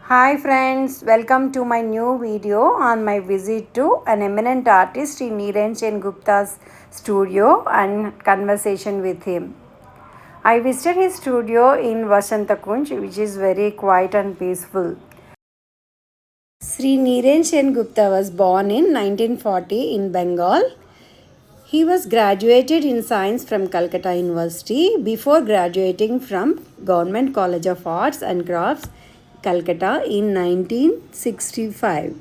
Hi friends, welcome to my new video on my visit to an eminent artist in Neeran Sen Gupta's studio and conversation with him. I visited his studio in Vasanta Kunj, which is very quiet and peaceful. Sri Neeran Sen Gupta was born in 1940 in Bengal. He was graduated in science from Calcutta University before graduating from Government College of Arts and Crafts, Calcutta in 1965.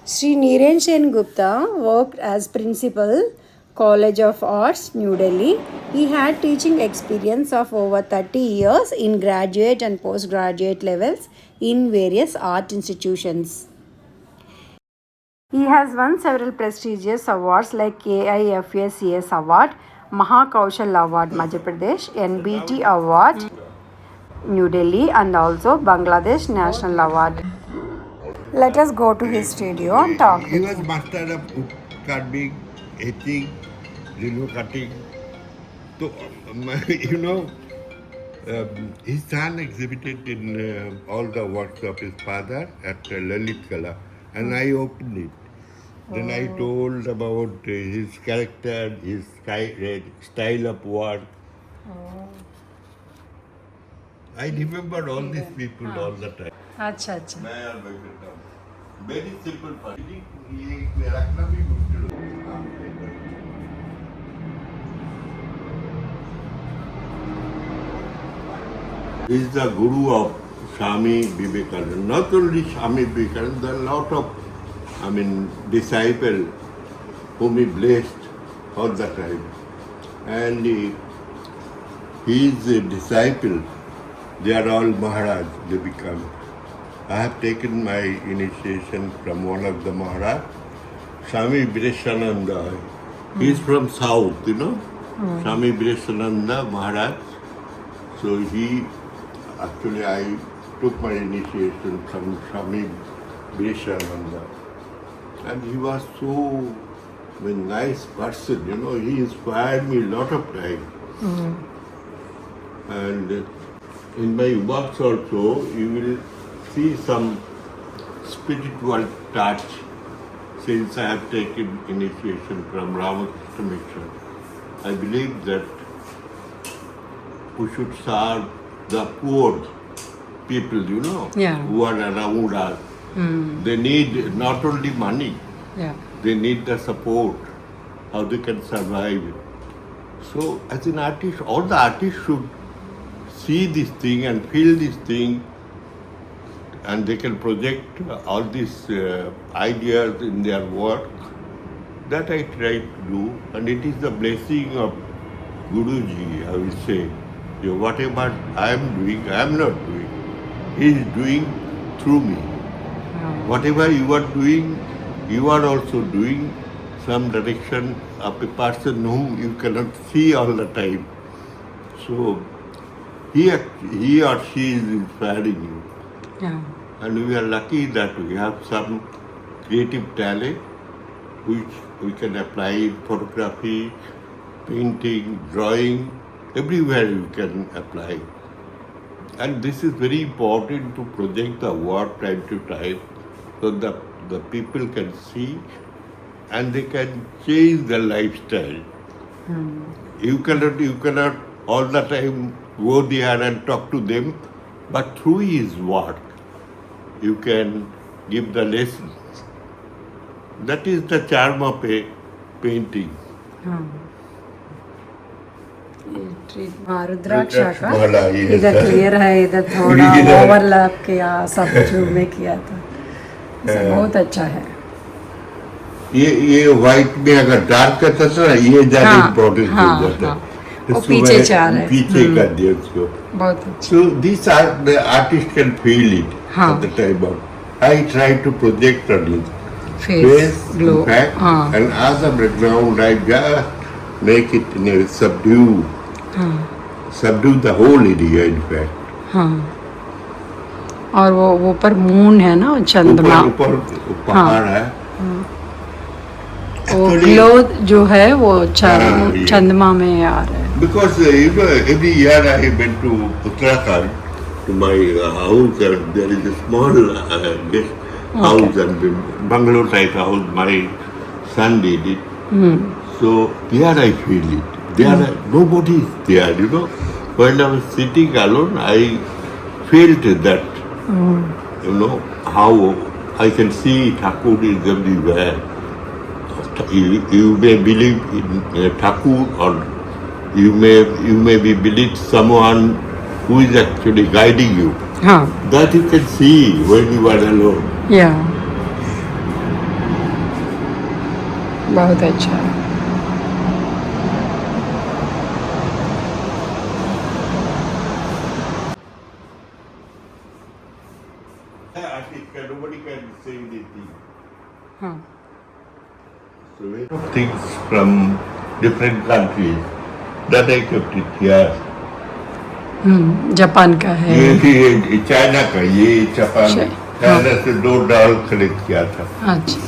Sri Neeran Sen Gupta worked as principal, College of Arts, New Delhi. He had teaching experience of over 30 years in graduate and postgraduate levels in various art institutions. He has won several prestigious awards like AIFACS Award, Mahakaushal Award Madhya Pradesh, NBT Award New Delhi, and also Bangladesh National Award. Let us go to his studio and talk He with was him. master of wood carving, etching, railway cutting. So, his son exhibited in all the works of his father at Lalit Kala, and I opened it. Then I told about his character, his style of work. I remember all these people all the time. अच्छा अच्छा मैं और भाई बेटा very simple person. ये रखना भी मुश्किल होता है. He is the guru of Swami Vivekananda. Not only Swami Vivekananda, there are a lot of, disciples whom he blessed all the time. And his disciples, they are all Maharaj, they become. I have taken my initiation from one of the Maharaj, Swami Vireshananda. He is from South, Swami Vireshananda Maharaj. So I took my initiation from Swami Vireshananda. And he was so nice person, he inspired me a lot of time. And in my works also, you will see some spiritual touch since I have taken initiation from Ramakrishna Mission. I believe that we should serve the poor people, who are around us. They need not only money, they need the support, how they can survive. So as an artist, all the artists should see this thing and feel this thing, and they can project all these ideas in their work. That I try to do, and it is the blessing of Guruji, I will say. Whatever I am doing, I am not doing. He is doing through me. Whatever you are doing, you are also doing some direction of a person whom you cannot see all the time. So he or she is inspiring you. Yeah. And we are lucky that we have some creative talent which we can apply in photography, painting, drawing, everywhere you can apply. And this is very important to project the work time to time so that the people can see and they can change their lifestyle. You cannot all the time go there and talk to them, but through his work, you can give the lessons. That is the charm of a painting. Rudraksha का वाला ये इधर है। Clear है, इधर थोड़ा इधर- overlap किया, सब जो मैं किया था सब बहुत अच्छा है. ये व्हाइट में अगर डार्क करता था ना, ये ज्यादा हाँ, इम्पोर्टेंट हाँ, हो जाता हाँ. है. वो तो पीछे मैं चाह रहा है. पीछे कर दिया उसको. बहुत अच्छा. So this art, the artist can feel it हाँ. at the time of. I try to project on it. Face glow. in fact, हाँ and as a background, I just make it in a subdue the whole area, in fact. हाँ. और वो ऊपर moon है ना, चंद्रमा, ऊपर पहाड़ है. वो Actually, ग्लो जो है वो हाँ, ये. चंद्रमा में आ रहा है. because every year I went to Uttarakhand to my house, and there is a small guest house and bungalow type house. My son did it. So there I feel it. There nobody is there, you know. When I was sitting alone, I felt that, you know, how I can see Thakur is everywhere. You may believe in Thakur, or you may be believe someone who is actually guiding you. हाँ That you can see when you are alone. या बहुत अच्छा है Nobody can say anything. हाँ So many things from different countries that I kept it here. Japan का है ये China का, ये जापान, चाइना से 2 डॉल कलेक्ट किया था. अच्छा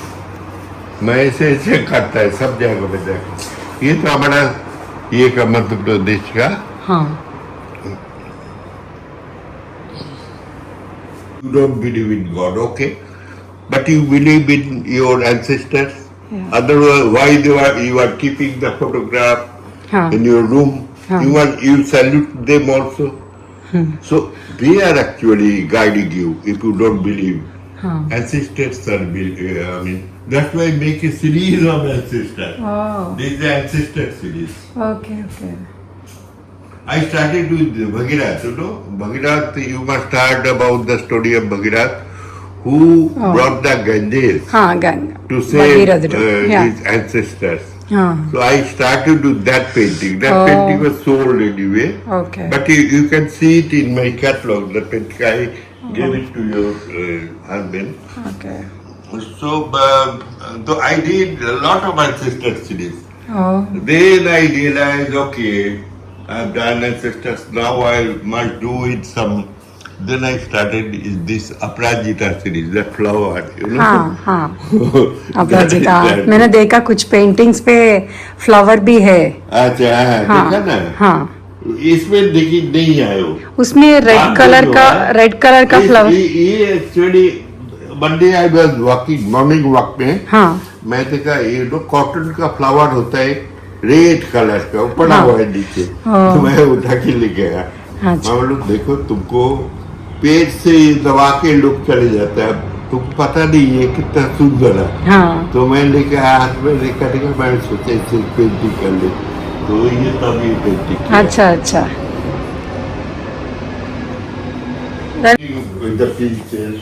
मैं ऐसे करता है सब जगह पे देखा. ये तो हमारा ये का मध्य प्रदेश का. हाँ You don't believe in God, okay? But you believe in your ancestors. Yeah. Otherwise, why you are keeping the photograph हाँ in your room? Huh. You salute them also. So they are actually guiding you if you don't believe. हाँ Ancestors are, I mean, that's why I make a series of ancestors. Oh This is the ancestor series. Okay okay I started with Bhagirath, you know. Bhagirath, you must heard about the story of Bhagirath, who brought the Ganges हाँ Ganga to save Bhagirath या his ancestors. हाँ So I started with that painting. That Oh. painting was sold anyway. Okay But you can see it in my catalog. The painting I gave it to your husband. Okay So I did a lot of ancestor series. Oh Then I realized, okay, I've done ancestors. Now I must do it some. Then I started this Aparajita series, the flower, you know. हाँ हाँ अपराजिता अपराजिता मैंने देखा कुछ paintings पे flower भी है अच्छा हाँ देखा ना. हाँ इसमें देखिए नहीं आए हो. उसमें रेड कलर का फ्लावर ये actually Monday I was walking morning walk में. हाँ मैं देखा ये तो कॉटन का फ्लावर होता है रेड कलर का, पड़ा हुआ है नीचे. तो मैं उठा के लेके आया. अच्छा मैं बोलूं देखो तुमको पेट से दबा के लुक चले जाता है, तुमको पता नहीं है कितना सुंदर है. हाँ तो मैं लेके आया हाथ में देखा मैं सोचा इसे पेंटिंग कर ले. तो ये तब ये पेंटिंग अच्छा अच्छा with the princess,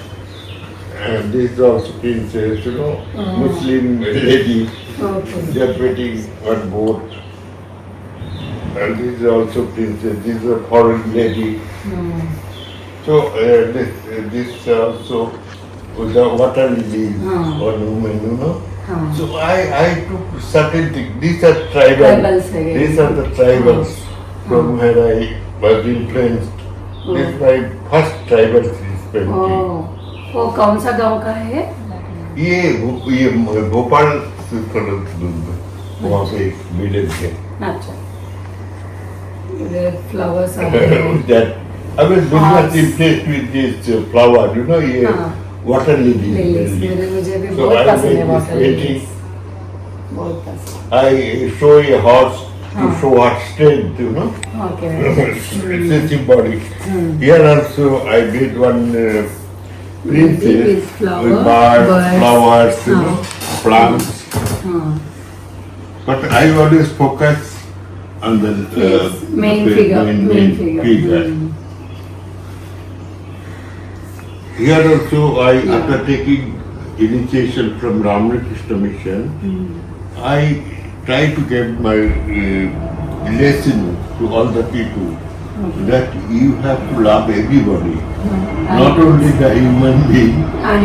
and this is also princess, you know, Muslim lady. Okay They are waiting on boat. And this is also princess. This is a foreign lady. So this also the water lilies on women, you know. So I took certain things. These are Tribals again. These are the tribals from where I was influenced. This is my first tribal painting. वो कौन सा गांव का है ये भोपाल से थोड़ा दूर वहाँ पे एक विलेज है. अच्छा flowers That I was very much impressed with this flower, you know, ये water lily. मुझे भी So बहुत I पसंद है made this वाटर painting. बहुत पसंद I show a horse to show her strength, you know. Okay It's a symbolic. Here also I did one princess With flower, with birds, birds. flowers, you know, plants. But I always focus on the Yes, main figure. figure. Here also I, after taking initiation from Ramakrishna Mission, I try to get my lesson to all the people that you have to love everybody, not only the human being,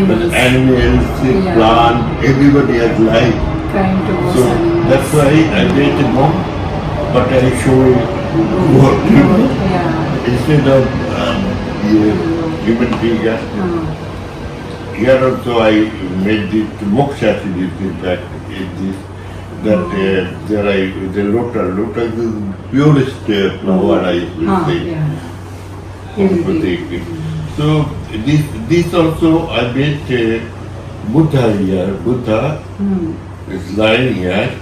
but animals, plant, everybody has life. trying to So that's why I made a monk, but I show what instead of human figure. Here also I made this moksha series, in fact, that the lotus is purest flower I will say. also take it. So this also I made Buddha here. Buddha is lying here.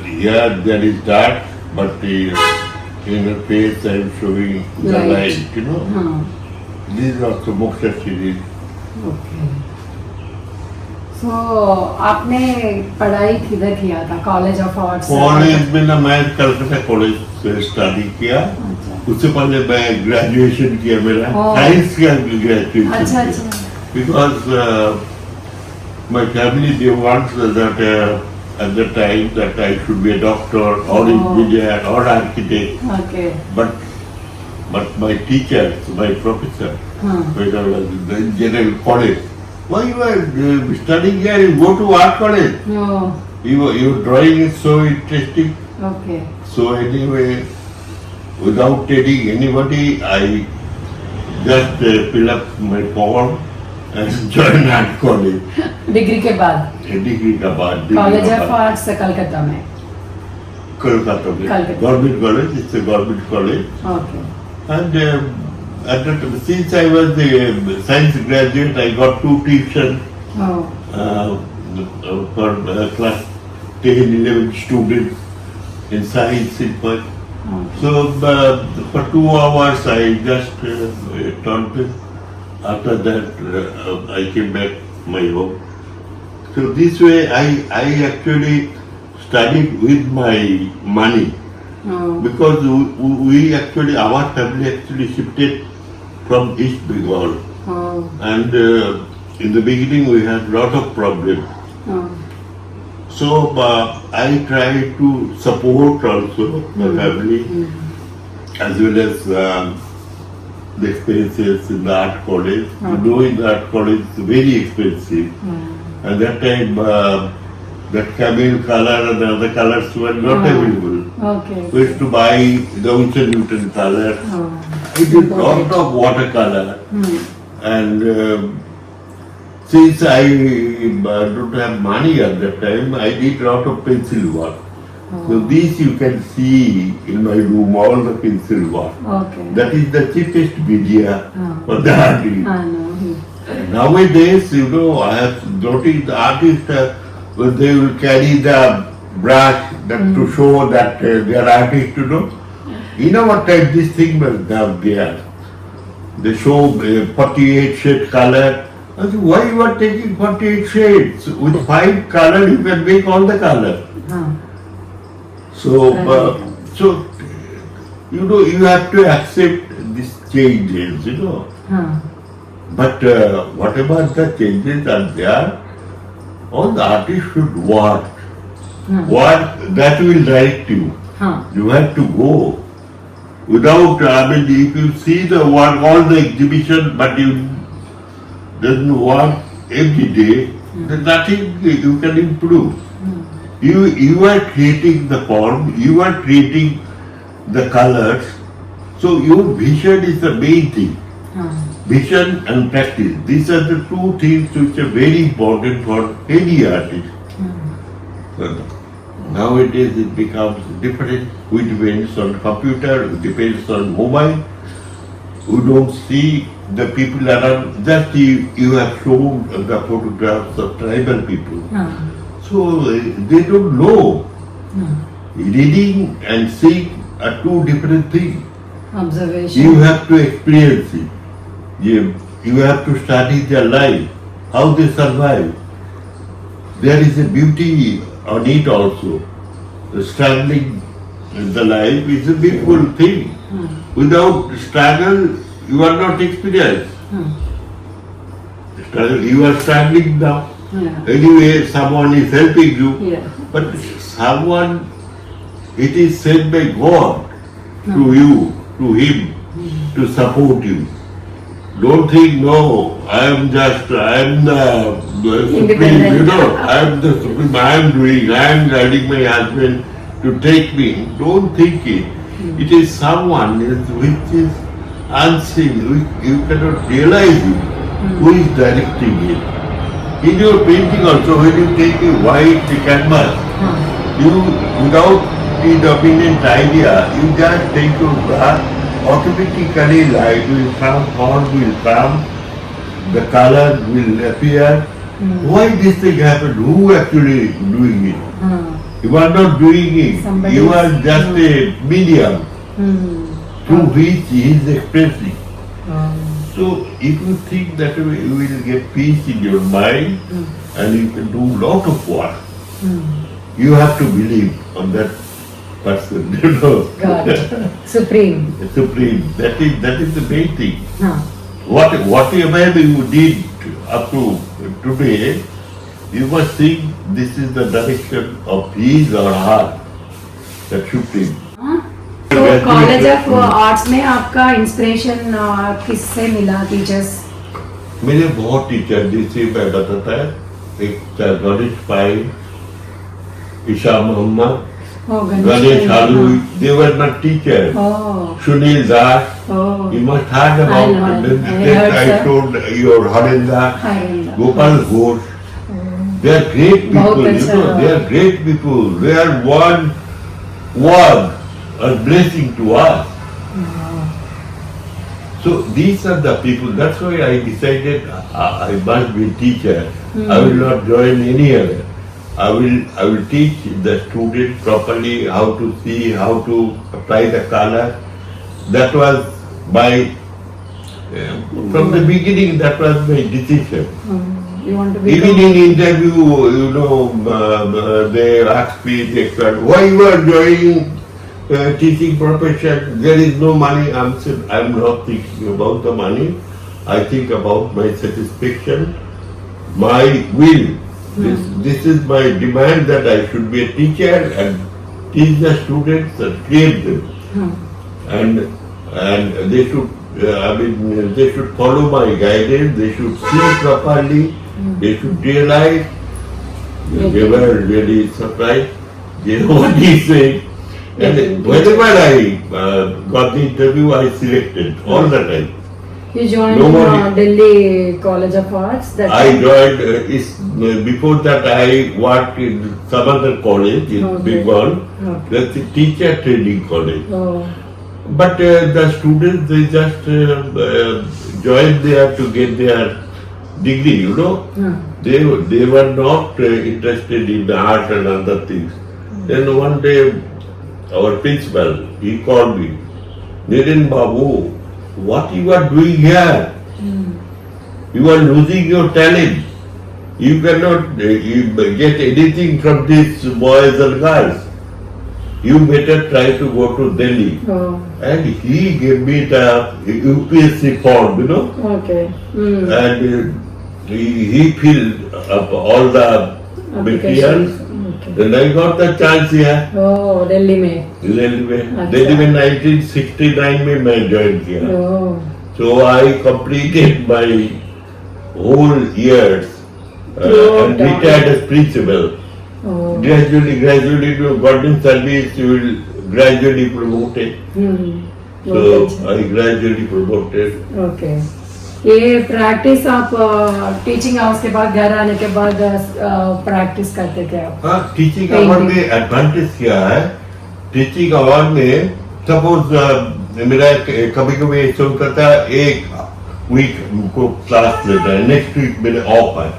Here there is dark, but in the face I am showing the Light. light. You know, this is also Moksha series. Okay so आपने पढ़ाई किधर किया था college of arts college में ना मैं Calcutta college से study किया. उससे पहले मैं ग्रेजुएशन किया मेरा Oh. साइंस का ग्रेजुएशन अच्छा किया. अच्छा Because my family they want that at the time that I should be a doctor or engineer or architect. Okay But my teachers, my professor, when I was in the general college, why you are studying here? You go to art college. Your drawing is so interesting. Okay So anyway, without telling anybody, I just fill up my form and join art college. Degree के बाद degree का बाद college of arts Calcutta में कोलकाता में Kolkata. Government college. It's a government college. Okay And at that, since I was a science graduate, I got 2 tuition for class 10, 11 students in science in Perth. So for 2 hours I just taught them. After that I came back my home. So this way I actually studied with my money. Because we actually, our family actually shifted from East Bengal. And in the beginning we had lot of problems. So I tried to support also my family as well as the expenses in the art college. You know, in the art college it's very expensive. And that time that camel color and other colors were not available. Okay We used to buy the Winsor Newton color. I did lot of watercolor. And since I don't have money at that time, I did lot of pencil work. So this you can see in my room, all the pencil work. Okay That is the cheapest media for the artist. हाँ no Nowadays, you know, I have noticed the artists, when they will carry the brush that to show that they are artists, you know. In our time, this thing was not there. They show 48 shade color. I said, why you are taking 48 shades? With 5 color, you can make all the color. हाँ So, so you know, you have to accept these changes, you know. हाँ But whatever the changes are there, all the artists should work. Work that will direct you. हाँ You have to go. Without, I mean, if you see the work, all the exhibition, but you doesn't work every day, then nothing you can improve. You are creating the form, you are creating the colors, so your vision is the main thing. हाँ Vision and practice. These are the 2 things which are very important for any artist. But nowadays it becomes different. We depends on computer, it depends on mobile. We don't see the people around. Just you have shown the photographs of tribal people. हाँ So they don't know. Reading and seeing are 2 different things. Observation You have to experience it. You have to study their life, how they survive. There is a beauty on it also. The struggling in the life is a beautiful thing. Without struggle, you are not experienced. Struggle, you are struggling now. Anyway, someone is helping you. Yeah. But someone, it is sent by God to you, to him, to support you. Don't think, no, I am the supreme, Independent. you know, I am the supreme, I am guiding my husband to take me. Don't think it. It is someone which is unseen, which you cannot realize it, who is directing it. In your painting also, when you take a white canvas, you, without the dominant idea, you just take your brush automatically light will come, sound will come, the color will appear. Why this thing happened? Who actually doing it? You are not doing it. Somebody You are is- just a medium through which he is expressing. So if you think that way, you will get peace in your mind and you can do lot of work. You have to believe on that person, you know. God, supreme. Supreme. That is the main thing. Huh. Whatever you did up to today, you must think this is the direction of his or her, that Supreme. तो college of arts में आपका inspiration किससे मिला, teachers? मेरे बहुत teacher जिसे मैं बताता है, एक गणेश पाई, Isha Mohammad, Ganesh Halu, they were not teachers. Oh, Sunil Das, oh. you must heard I about know, them. I That heard, I sir. told your Harenda, Harenda. Gopal Ghosh. They are great बहुत people, you अच्छा। know. They are great people. They are one word, a blessing to us. So these are the people. That's why I decided I must be a teacher. I will not join any other. I will teach the student properly how to see, how to apply the color. That was my from the beginning. That was my decision. You want to be Even in interview, you know, they asked me, they said, why you are joining teaching profession? There is no money. I'm not thinking about the money. I think about my satisfaction, my will. This is my demand that I should be a teacher and teach the students and create them. And they should, they should follow my guidance. They should see properly. They should realize. They were really surprised. They know what he said. And whenever I got the interview, I selected all the time. You joined Nobody- Delhi College of Arts. That I joined, before that I worked in some other college in Okay. Bengal. Okay. That's a teacher training college. Oh, But the students, they just joined there to get their degree, you know. They were not interested in art and other things. Then one day, our principal, he called me, Niren Babu, what you are doing here? You are losing your talent. You cannot get anything from these boys and girls. You better try to go to Delhi. oh, And he gave me the UPSC form, you know. okay. And he filled up all the materials. Okay. Then I got the chance here. Oh, Delhi में. Delhi में अच्छा। Delhi में 1969 में मैं join किया. Oh, So I completed my whole years and Throughout retired as principal. oh. Gradually to government service, you will gradually promoted. So बहुत अच्छा। I gradually promoted. Okay, ये प्रैक्टिस आप टीचिंग आवर्स के बाद घर आने के बाद प्रैक्टिस करते थे आप? हाँ, टीचिंग आवर में एडवांटेज क्या है? टीचिंग आवर में सपोज मेरा कभी कभी ऐसा होता है, एक वीक को क्लास लेता है, नेक्स्ट वीक मेरे ऑफ है.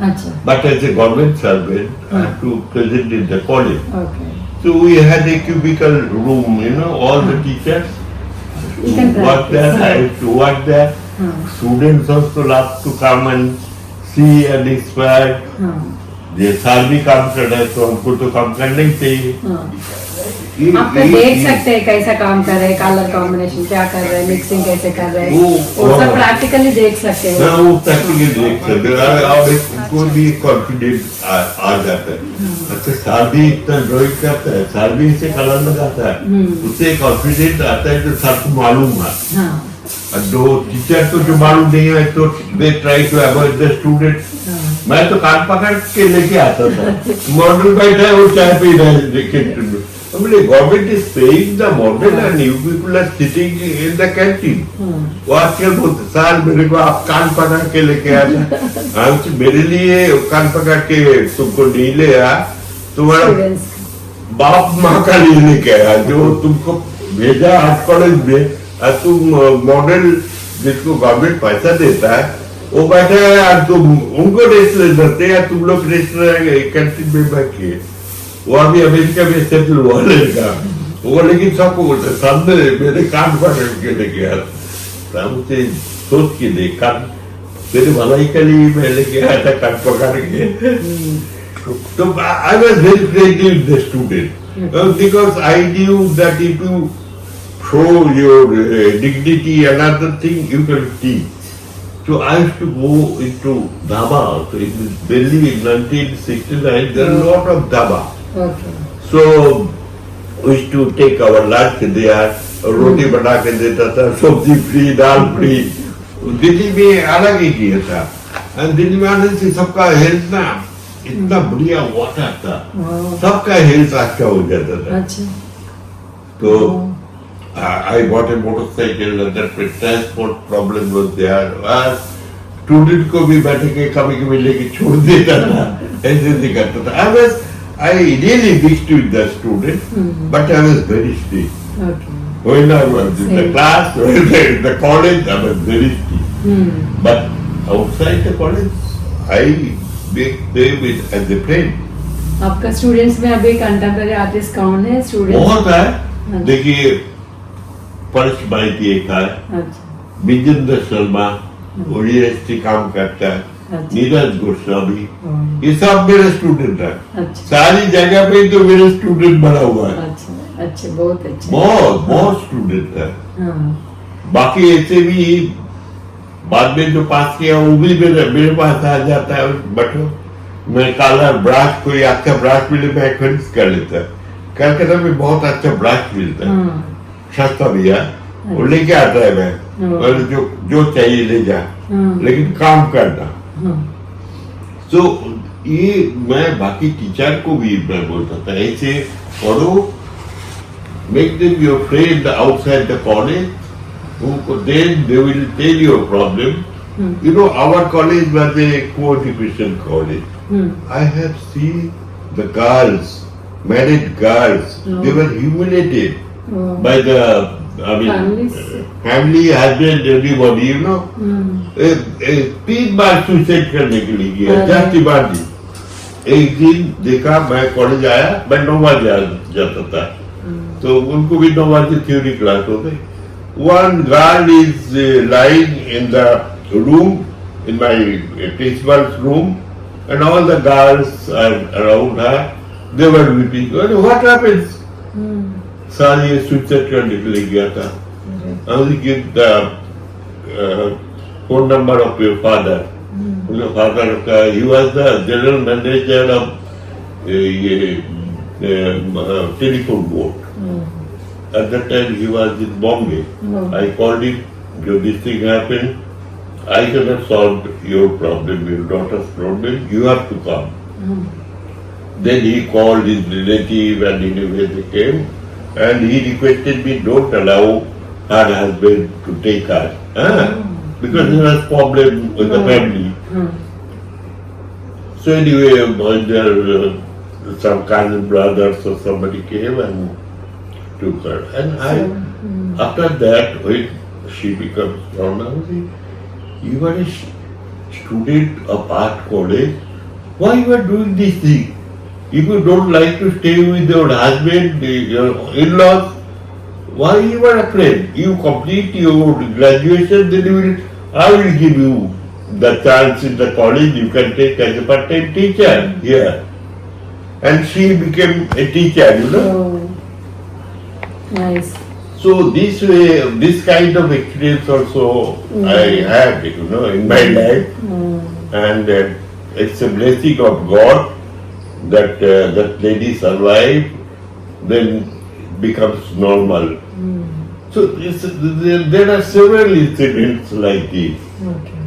अच्छा, But as a government servant, I have to present in the college. Okay. So we had a cubicle room, you know, all the teachers You can work there, I practice. have to work there. हाँ, Students also love to come and see and inspire. हाँ, ये साल भी काम कर रहे हैं तो हमको तो काम करना ही चाहिए. हाँ. आप तो देख सकते हैं कैसा काम कर रहे हैं, कलर कॉम्बिनेशन क्या कर रहे हैं, मिक्सिंग कैसे कर रहे हैं, वो- वो सब प्रैक्टिकली देख सकते ना हैं. वो प्रैक्टिकली देख सकते हैं और उनको भी कॉन्फिडेंस आ जाता है. अच्छा साल भी इतना ड्राइंग करता है, साल भी इसे कलर लगाता है, उससे कॉन्फिडेंस आता है जो सबको मालूम है. हाँ, और दो टीचर को जो मालूम नहीं है तो they try to avoid the student. मैं तो कान पकड़ के लेके आता था, मॉडल बैठा है वो चाय पी रहा है लेके. Government is paying the model and you people are sitting in the canteen. वो आजकल बोलते साल मेरे को आप कान पकड़ के लेके आना. हम मेरे लिए कान पकड़ के तुमको नहीं ले आया, तुम्हारा स्टूडेंट्स. बाप माँ का लिए लेके आया जो तुमको भेजा आर्ट कॉलेज में. और तुम मॉडल जिसको गवर्नमेंट पैसा देता है वो बैठा है और तुम उनको रेस्ट ले देते हैं, तुम लोग रेस्ट कैंटीन में बैठिए। वो अभी अमेरिका में सेटल हुआ लड़का, वो लेकिन सबको बोलते सामने मेरे कान पकड़ के लेके आया, मुझे सोच के देखा तेरे भलाई के लिए मैं लेके आया था कान पकड़ के। तो I was very creative with the student because I knew that if you show your dignity and other thing you can teach. So I used to go into dhaba. So in Delhi in 1969 there are a lot of dhaba. Okay. So we used to take our lunch there, रोटी बना के देता था, सब्जी free, दाल free. Delhi में अलग ही किया था। दिल्ली में आने से सबका हेल्थ ना इतना बढ़िया वाटर था, सबका हेल्थ अच्छा हो जाता था। अच्छा। तो I bought a motorcycle and that transport problem was there. Student को भी बैठ के कभी कभी लेके छोड़ देता था, ऐसे नहीं करता था। I really mixed with the student, but I was very strict. Okay. When I was in the class, when in the college, I was very strict. But outside the college, I make them as a friend. आपका students में अभी contemporary artist कौन है? Student बहुत है। देखिए पर्श माइती एक है, अच्छा। विजेंद्र शर्मा यूनिवर्सिटी काम करता है, नीरज गोस्वामी, ये सब मेरे स्टूडेंट है। अच्छा। सारी जगह पे तो मेरे स्टूडेंट बना हुआ है। अच्छा अच्छा, बहुत अच्छा। बहुत स्टूडेंट है। हाँ। बाकी ऐसे भी बाद में जो पास किया वो भी मेरे पास आ जाता है। बट मैं काला ब्रश, कोई अच्छा ब्रश मिले मैं खरीद कर लेता है। कलकत्ता में बहुत अच्छा ब्रश मिलता है, सस्ता भैया, वो लेके आता है मैं, और जो चाहिए ले जा, लेकिन काम करना। तो ये मैं बाकी टीचर को भी मैं बोलता था ऐसे पढ़ो, make them your friend outside the college, then they will tell your problem. You know, our college was a co-education college. I have seen the girls, married girls, they were humiliated by the, I mean, family, husband, everybody, you know. 3 bar suicide करने के लिए गया, जाति बांधी। एक दिन देखा, मैं कॉलेज आया, मैं 9 बजे जाता था, तो उनको भी 9 बजे थ्योरी क्लास हो गई। One girl is lying in the room, in my principal's room, and all the girls are around her. They were weeping. What happens? साल ये सुसाइड करने के लिए गया था। I will give the phone number of your father. उनका father का, he was the general manager of telephone board. At that time he was in Bombay. I called him, this thing happened, I cannot solve your problem, your daughter's problem, you have to come. Then he called his relative and anyway they came, and he requested me, don't allow her husband to take her, because there was problem with the family. So anyway, there some cousin brothers or somebody came and took her, and after that, when she becomes normal, you are a student of art college, why you are doing this thing? If you don't like to stay with your husband, your in-laws, why you are afraid? You complete your graduation, then I will give you the chance in the college, you can take as a part-time teacher here. And she became a teacher, you know. Nice. So this way, this kind of experience also I had, you know, in my life, and it's a blessing of God that that lady survived, then becomes normal. So there are several incidents like this. Okay.